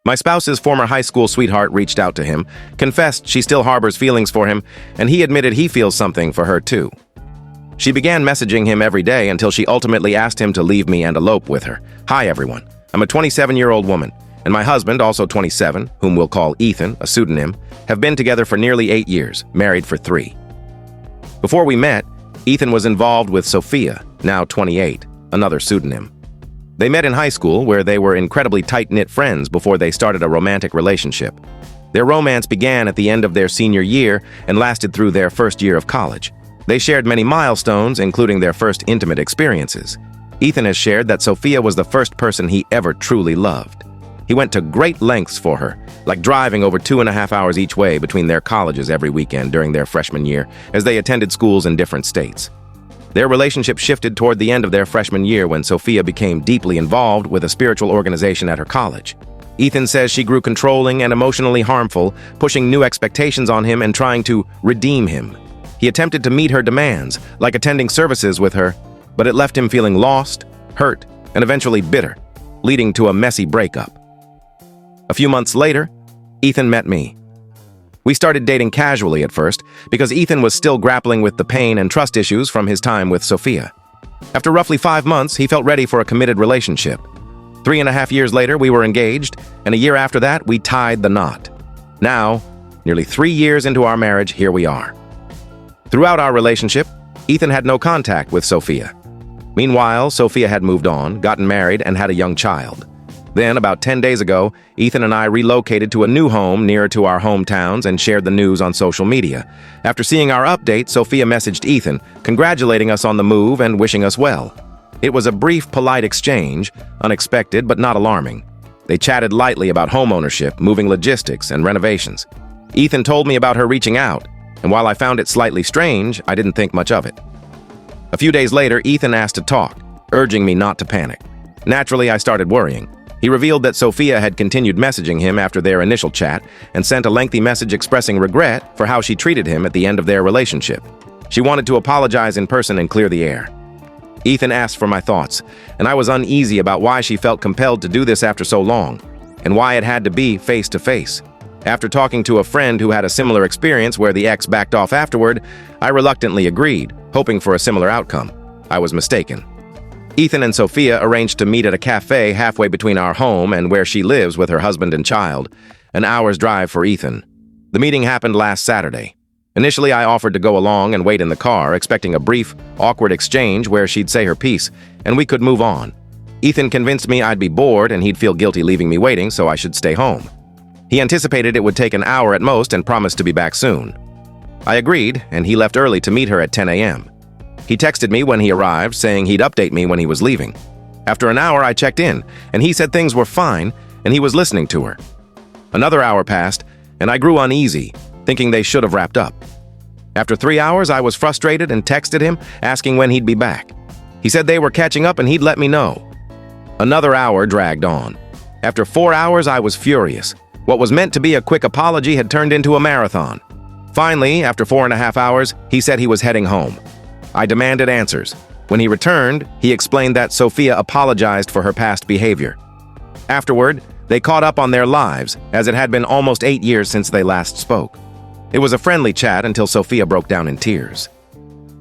My spouse's former high school sweetheart reached out to him, confessed she still harbors feelings for him, and he admitted he feels something for her too. She began messaging him every day until she ultimately asked him to leave me and elope with her. Hi everyone, I'm a 27-year-old woman, and my husband, also 27, whom we'll call Ethan, a pseudonym, have been together for nearly 8 years, married for 3. Before we met, Ethan was involved with Sophia, now 28, another pseudonym. They met in high school, where they were incredibly tight-knit friends before they started a romantic relationship. Their romance began at the end of their senior year and lasted through their first year of college. They shared many milestones, including their first intimate experiences. Ethan has shared that Sophia was the first person he ever truly loved. He went to great lengths for her, like driving over 2.5 hours each way between their colleges every weekend during their freshman year, as they attended schools in different states. Their relationship shifted toward the end of their freshman year when Sophia became deeply involved with a spiritual organization at her college. Ethan says she grew controlling and emotionally harmful, pushing new expectations on him and trying to redeem him. He attempted to meet her demands, like attending services with her, but it left him feeling lost, hurt, and eventually bitter, leading to a messy breakup. A few months later, Ethan met me. We started dating casually at first because Ethan was still grappling with the pain and trust issues from his time with Sophia. After roughly 5 months, he felt ready for a committed relationship. 3.5 years later, we were engaged, and a year after that, we tied the knot. Now, nearly 3 years into our marriage, here we are. Throughout our relationship, Ethan had no contact with Sophia. Meanwhile, Sophia had moved on, gotten married, and had a young child. Then, about 10 days ago, Ethan and I relocated to a new home nearer to our hometowns and shared the news on social media. After seeing our update, Sophia messaged Ethan, congratulating us on the move and wishing us well. It was a brief, polite exchange, unexpected but not alarming. They chatted lightly about homeownership, moving logistics, and renovations. Ethan told me about her reaching out, and while I found it slightly strange, I didn't think much of it. A few days later, Ethan asked to talk, urging me not to panic. Naturally, I started worrying. He revealed that Sophia had continued messaging him after their initial chat and sent a lengthy message expressing regret for how she treated him at the end of their relationship. She wanted to apologize in person and clear the air. Ethan asked for my thoughts, and I was uneasy about why she felt compelled to do this after so long, and why it had to be face-to-face. After talking to a friend who had a similar experience where the ex backed off afterward, I reluctantly agreed, hoping for a similar outcome. I was mistaken. Ethan and Sophia arranged to meet at a cafe halfway between our home and where she lives with her husband and child, an hour's drive for Ethan. The meeting happened last Saturday. Initially, I offered to go along and wait in the car, expecting a brief, awkward exchange where she'd say her piece, and we could move on. Ethan convinced me I'd be bored and he'd feel guilty leaving me waiting, so I should stay home. He anticipated it would take an hour at most and promised to be back soon. I agreed, and he left early to meet her at 10 a.m. He texted me when he arrived, saying he'd update me when he was leaving. After an hour, I checked in, and he said things were fine, and he was listening to her. Another hour passed, and I grew uneasy, thinking they should have wrapped up. After 3 hours, I was frustrated and texted him, asking when he'd be back. He said they were catching up and he'd let me know. Another hour dragged on. After 4 hours, I was furious. What was meant to be a quick apology had turned into a marathon. Finally, after 4.5 hours, he said he was heading home. I demanded answers. When he returned, he explained that Sophia apologized for her past behavior. Afterward, they caught up on their lives, as it had been almost 8 years since they last spoke. It was a friendly chat until Sophia broke down in tears.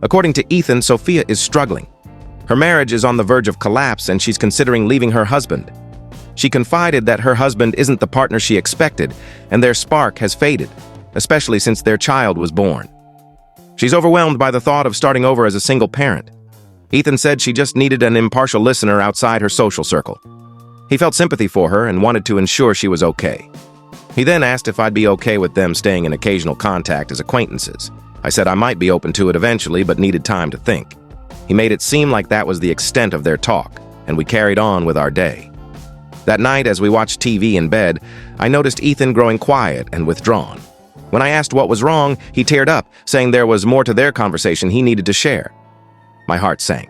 According to Ethan, Sophia is struggling. Her marriage is on the verge of collapse and she's considering leaving her husband. She confided that her husband isn't the partner she expected and their spark has faded, especially since their child was born. She's overwhelmed by the thought of starting over as a single parent. Ethan said she just needed an impartial listener outside her social circle. He felt sympathy for her and wanted to ensure she was okay. He then asked if I'd be okay with them staying in occasional contact as acquaintances. I said I might be open to it eventually, but needed time to think. He made it seem like that was the extent of their talk, and we carried on with our day. That night, as we watched TV in bed, I noticed Ethan growing quiet and withdrawn. When I asked what was wrong, he teared up, saying there was more to their conversation he needed to share. My heart sank.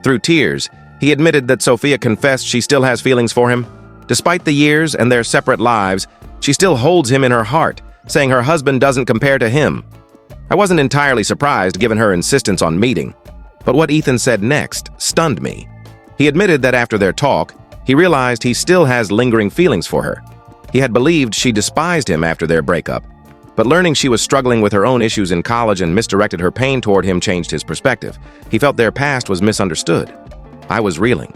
Through tears, he admitted that Sophia confessed she still has feelings for him. Despite the years and their separate lives, she still holds him in her heart, saying her husband doesn't compare to him. I wasn't entirely surprised given her insistence on meeting, but what Ethan said next stunned me. He admitted that after their talk, he realized he still has lingering feelings for her. He had believed she despised him after their breakup, but learning she was struggling with her own issues in college and misdirected her pain toward him changed his perspective. He felt their past was misunderstood. I was reeling.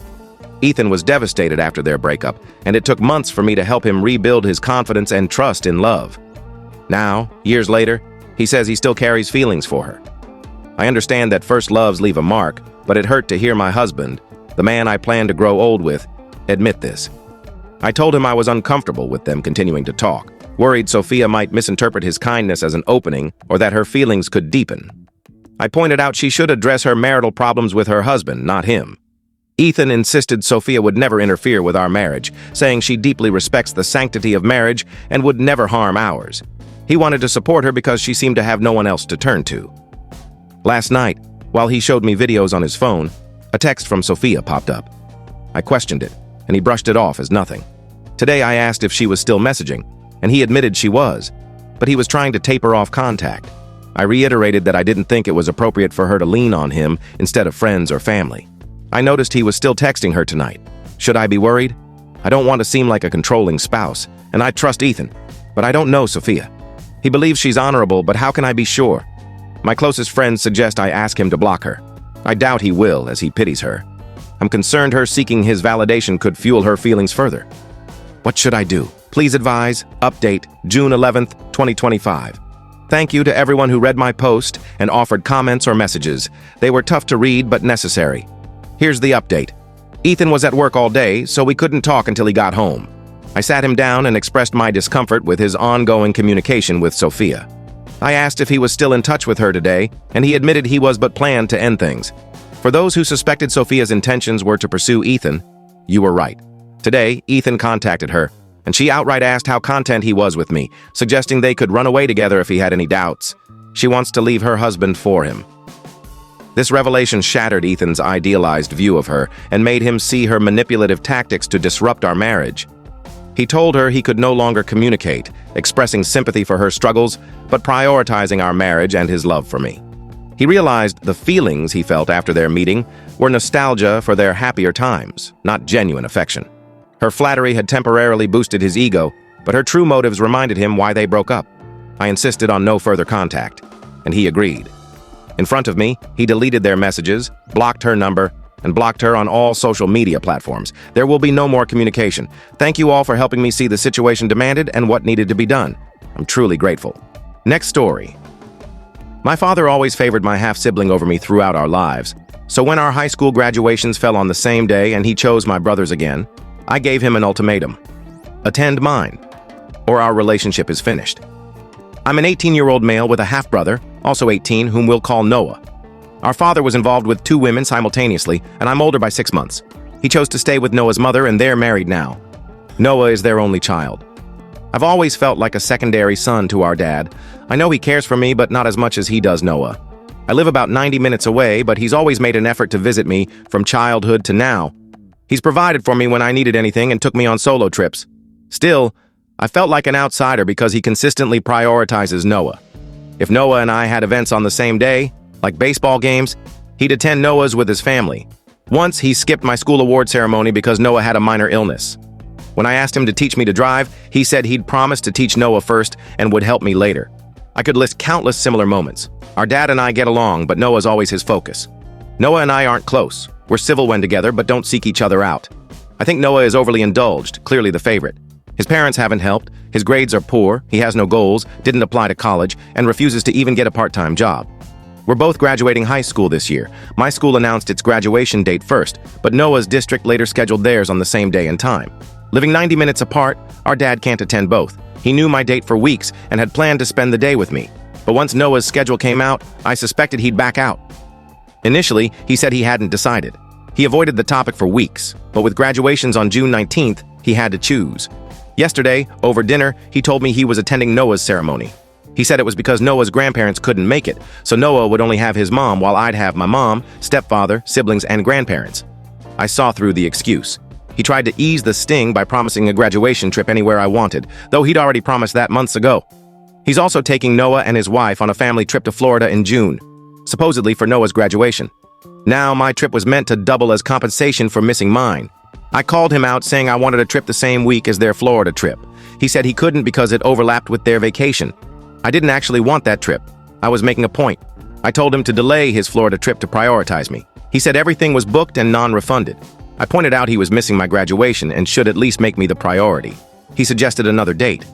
Ethan was devastated after their breakup, and it took months for me to help him rebuild his confidence and trust in love. Now, years later, he says he still carries feelings for her. I understand that first loves leave a mark, but it hurt to hear my husband, the man I plan to grow old with, admit this. I told him I was uncomfortable with them continuing to talk, worried Sophia might misinterpret his kindness as an opening or that her feelings could deepen. I pointed out she should address her marital problems with her husband, not him. Ethan insisted Sophia would never interfere with our marriage, saying she deeply respects the sanctity of marriage and would never harm ours. He wanted to support her because she seemed to have no one else to turn to. Last night, while he showed me videos on his phone, a text from Sophia popped up. I questioned it, and he brushed it off as nothing. Today I asked if she was still messaging, and he admitted she was, but he was trying to taper off contact. I reiterated that I didn't think it was appropriate for her to lean on him instead of friends or family. I noticed he was still texting her tonight. Should I be worried? I don't want to seem like a controlling spouse, and I trust Ethan, but I don't know Sophia. He believes she's honorable, but how can I be sure? My closest friends suggest I ask him to block her. I doubt he will, as he pities her. I'm concerned her seeking his validation could fuel her feelings further. What should I do? Please advise. Update, June 11th, 2025. Thank you to everyone who read my post and offered comments or messages. They were tough to read, but necessary. Here's the update. Ethan was at work all day, so we couldn't talk until he got home. I sat him down and expressed my discomfort with his ongoing communication with Sophia. I asked if he was still in touch with her today, and he admitted he was but planned to end things. For those who suspected Sophia's intentions were to pursue Ethan, you were right. Today, Ethan contacted her, and she outright asked how content he was with me, suggesting they could run away together if he had any doubts. She wants to leave her husband for him. This revelation shattered Ethan's idealized view of her and made him see her manipulative tactics to disrupt our marriage. He told her he could no longer communicate, expressing sympathy for her struggles, but prioritizing our marriage and his love for me. He realized the feelings he felt after their meeting were nostalgia for their happier times, not genuine affection. Her flattery had temporarily boosted his ego, but her true motives reminded him why they broke up. I insisted on no further contact, and he agreed. In front of me, he deleted their messages, blocked her number, and blocked her on all social media platforms. There will be no more communication. Thank you all for helping me see the situation demanded and what needed to be done. I'm truly grateful. Next story. My father always favored my half-sibling over me throughout our lives, so when our high school graduations fell on the same day and he chose my brothers again, I gave him an ultimatum. Attend mine, or our relationship is finished. I'm an 18-year-old male with a half-brother, also 18, whom we'll call Noah. Our father was involved with 2 women simultaneously, and I'm older by 6 months. He chose to stay with Noah's mother, and they're married now. Noah is their only child. I've always felt like a secondary son to our dad. I know he cares for me, but not as much as he does Noah. I live about 90 minutes away, but he's always made an effort to visit me from childhood to now. He's provided for me when I needed anything and took me on solo trips. Still, I felt like an outsider because he consistently prioritizes Noah. If Noah and I had events on the same day, like baseball games, he'd attend Noah's with his family. Once, he skipped my school award ceremony because Noah had a minor illness. When I asked him to teach me to drive, he said he'd promised to teach Noah first and would help me later. I could list countless similar moments. Our dad and I get along, but Noah's always his focus. Noah and I aren't close. We're civil when together, but don't seek each other out. I think Noah is overly indulged, clearly the favorite. His parents haven't helped, his grades are poor, he has no goals, didn't apply to college, and refuses to even get a part-time job. We're both graduating high school this year. My school announced its graduation date first, but Noah's district later scheduled theirs on the same day and time. Living 90 minutes apart, our dad can't attend both. He knew my date for weeks and had planned to spend the day with me. But once Noah's schedule came out, I suspected he'd back out. Initially, he said he hadn't decided. He avoided the topic for weeks, but with graduations on June 19th, he had to choose. Yesterday, over dinner, he told me he was attending Noah's ceremony. He said it was because Noah's grandparents couldn't make it, so Noah would only have his mom while I'd have my mom, stepfather, siblings, and grandparents. I saw through the excuse. He tried to ease the sting by promising a graduation trip anywhere I wanted, though he'd already promised that months ago. He's also taking Noah and his wife on a family trip to Florida in June, supposedly for Noah's graduation. Now, my trip was meant to double as compensation for missing mine. I called him out saying I wanted a trip the same week as their Florida trip. He said he couldn't because it overlapped with their vacation. I didn't actually want that trip. I was making a point. I told him to delay his Florida trip to prioritize me. He said everything was booked and non-refunded. I pointed out he was missing my graduation and should at least make me the priority. He suggested another date.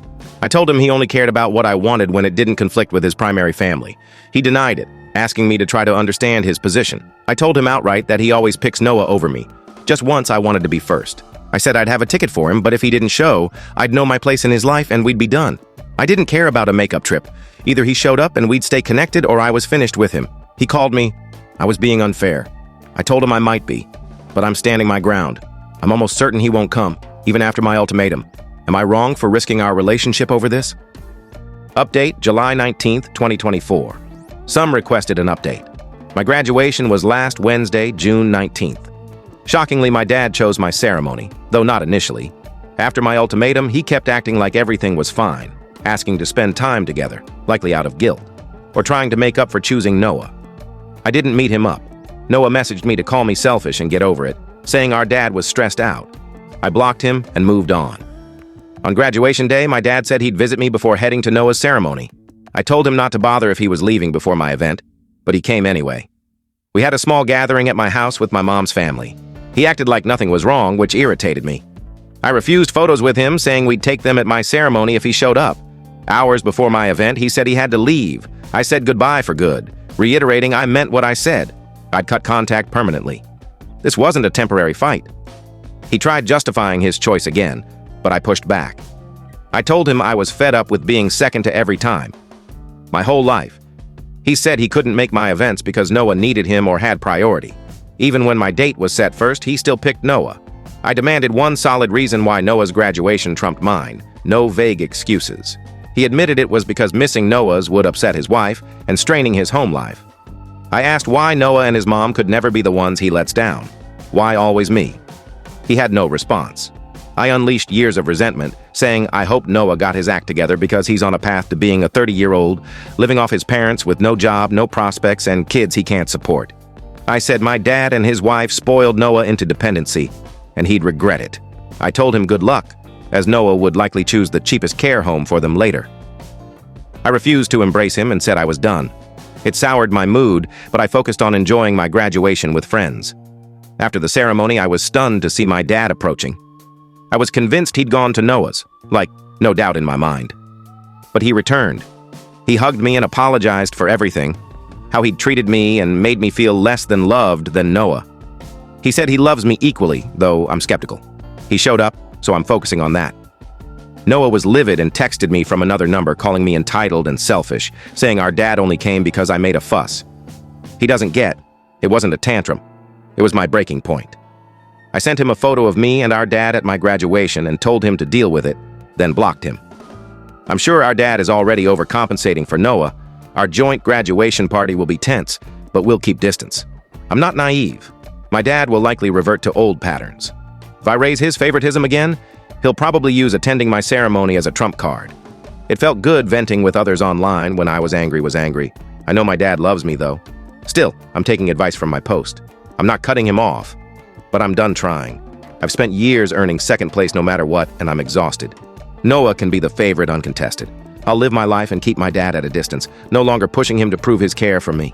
I told him he only cared about what I wanted when it didn't conflict with his primary family. He denied it, asking me to try to understand his position. I told him outright that he always picks Noah over me. Just once I wanted to be first. I said I'd have a ticket for him, but if he didn't show, I'd know my place in his life and we'd be done. I didn't care about a makeup trip. Either he showed up and we'd stay connected or I was finished with him. He called me. I was being unfair. I told him I might be, but I'm standing my ground. I'm almost certain he won't come, even after my ultimatum. Am I wrong for risking our relationship over this? Update, July 19th, 2024. Some requested an update. My graduation was last Wednesday, June 19th. Shockingly, my dad chose my ceremony, though not initially. After my ultimatum, he kept acting like everything was fine, asking to spend time together, likely out of guilt, or trying to make up for choosing Noah. I didn't meet him up. Noah messaged me to call me selfish and get over it, saying our dad was stressed out. I blocked him and moved on. On graduation day, my dad said he'd visit me before heading to Noah's ceremony. I told him not to bother if he was leaving before my event, but he came anyway. We had a small gathering at my house with my mom's family. He acted like nothing was wrong, which irritated me. I refused photos with him, saying we'd take them at my ceremony if he showed up. Hours before my event, he said he had to leave. I said goodbye for good, reiterating I meant what I said. I'd cut contact permanently. This wasn't a temporary fight. He tried justifying his choice again, but I pushed back. I told him I was fed up with being second to every time. My whole life. He said he couldn't make my events because Noah needed him or had priority. Even when my date was set first, he still picked Noah. I demanded one solid reason why Noah's graduation trumped mine, no vague excuses. He admitted it was because missing Noah's would upset his wife and straining his home life. I asked why Noah and his mom could never be the ones he lets down. Why always me? He had no response. I unleashed years of resentment, saying I hope Noah got his act together because he's on a path to being a 30-year-old, living off his parents with no job, no prospects, and kids he can't support. I said my dad and his wife spoiled Noah into dependency, and he'd regret it. I told him good luck, as Noah would likely choose the cheapest care home for them later. I refused to embrace him and said I was done. It soured my mood, but I focused on enjoying my graduation with friends. After the ceremony, I was stunned to see my dad approaching. I was convinced he'd gone to Noah's, like, no doubt in my mind. But he returned. He hugged me and apologized for everything, how he'd treated me and made me feel less than loved than Noah. He said he loves me equally, though I'm skeptical. He showed up, so I'm focusing on that. Noah was livid and texted me from another number, calling me entitled and selfish, saying our dad only came because I made a fuss. He doesn't get. It wasn't a tantrum. It was my breaking point. I sent him a photo of me and our dad at my graduation and told him to deal with it, then blocked him. I'm sure our dad is already overcompensating for Noah. Our joint graduation party will be tense, but we'll keep distance. I'm not naive. My dad will likely revert to old patterns. If I raise his favoritism again, he'll probably use attending my ceremony as a trump card. It felt good venting with others online when I was angry. I know my dad loves me, though. Still, I'm taking advice from my post. I'm not cutting him off, but I'm done trying. I've spent years earning second place no matter what, and I'm exhausted. Noah can be the favorite uncontested. I'll live my life and keep my dad at a distance, no longer pushing him to prove his care for me.